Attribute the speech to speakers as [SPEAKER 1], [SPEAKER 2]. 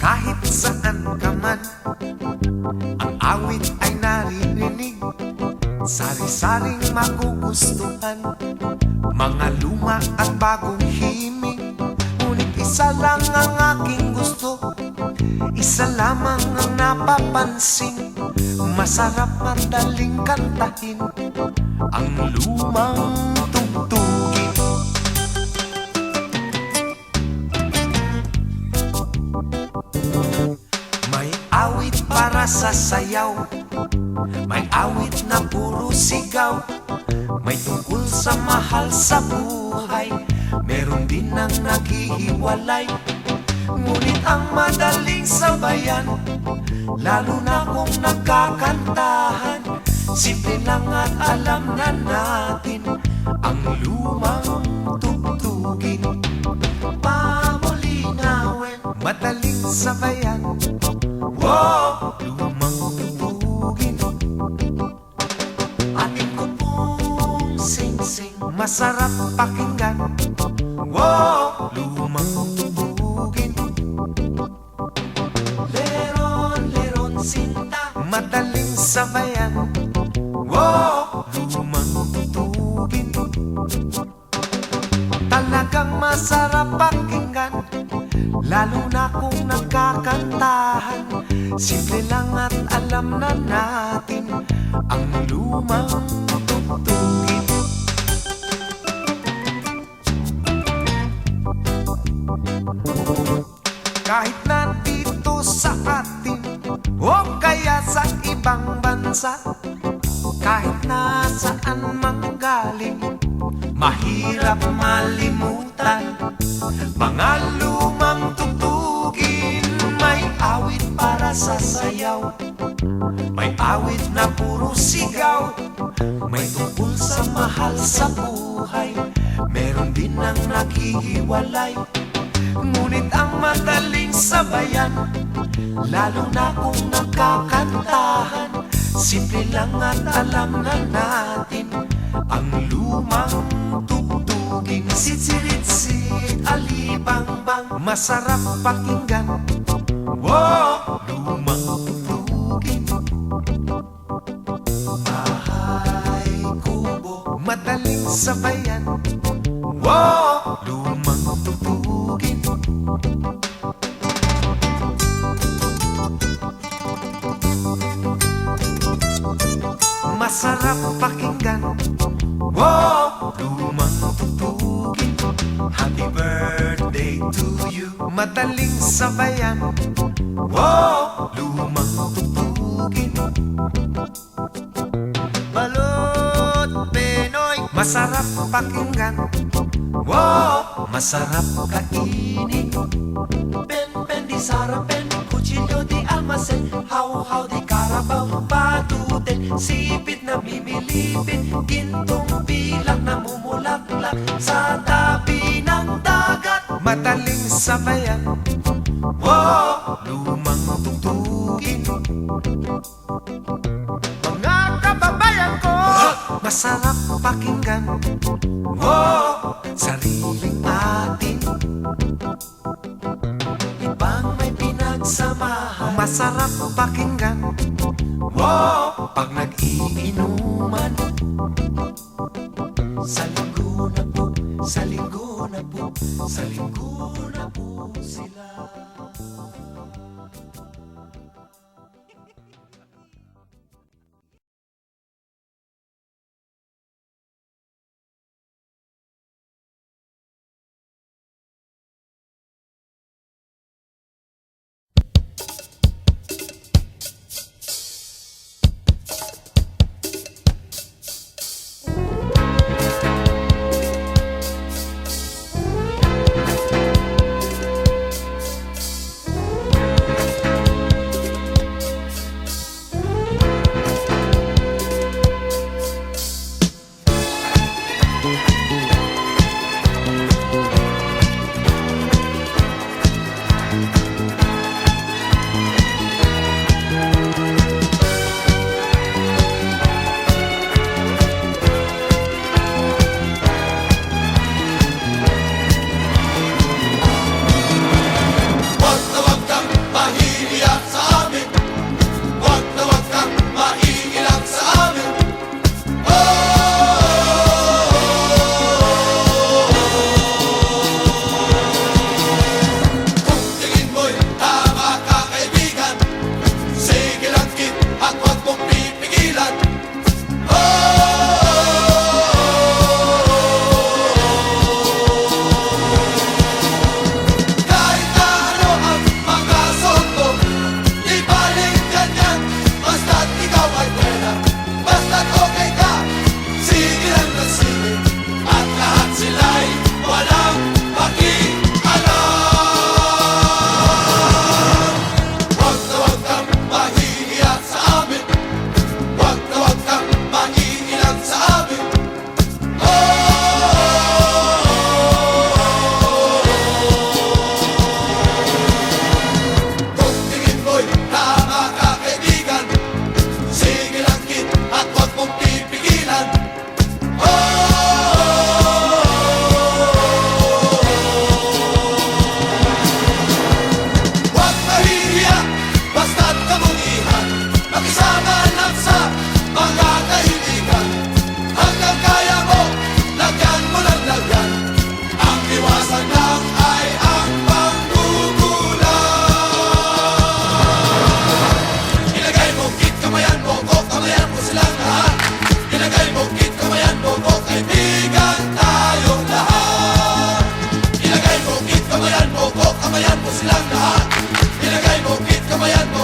[SPEAKER 1] Kahit saan ka man, ang awit ay naririnig. Sari-saring magugustuhan, mga luma at bagong himig. Ngunit isa lang ang aking gusto, isa lamang ang napapansin. Masarap madaling kantahin ang lumang tugtugin. May awit para sa sayaw, may awit na puro sigaw, may tungkol sa mahal sa buhay, meron din ang naghihiwalay. Ngunit ang madaling sabayan, lalo na kung nagkakantahan, simple lang at alam na natin ang lumang tugtugin. Pamulinawin, madaling sabayan, wow, lumang tugtugin. Atin ko pong sing-sing, masarap pakinggan, wow, lumang tugtugin. Leron-leron sinta, madaling sabayan, wow, lumang tugtugin. Talagang masarap pakinggan, lalo na kung nagkakantahan, simple lang at alam na natin ang lumang tugtugin. Kahit nandito sa atin o kaya sa ibang bansa, kahit nasaan mang galing, mahirap malimutan mga lumang tugtugin. May awit para sa sayaw, may awit na puro sigaw, may tungkol sa mahal sa buhay, meron din ang naghihiwalay. Ngunit ang madaling sabayan, lalo na kung nagkakantahan, simple lang at alam na natin ang lumang tugtugin. Sit-sirit-sit, alibang-bang, masarap pakinggan, wow, lumang tugtugin. Bahay kubo, madaling sabayan, wow, lumang tugtugin. Masarap pakinggan, wow, lumang tugtugin. Happy birthday to you, madaling sabayan, wow, lumang tugtugin. Balot Pinoy, masarap pakinggan, wow, masarap kainin. Pen di sarapen, kutsilyo di almasen, how di karabaw, patuten, sipit na mimilipit, gintong bilang na mumulaklak sa tabi ng dagat. Madaling sabayan, wow, lumang tugtugin. Mga kababayan ko, masarap pakinggan, wow, sariling atin. Ibang may pinagsamahan, masarap pakinggan, wow, pag nag-iinuman. Sa linggo na po, sa linggo na po, sa linggo na po sila. Kinamayan mo silang lahat. Ilagay mo, kit kamayan mo.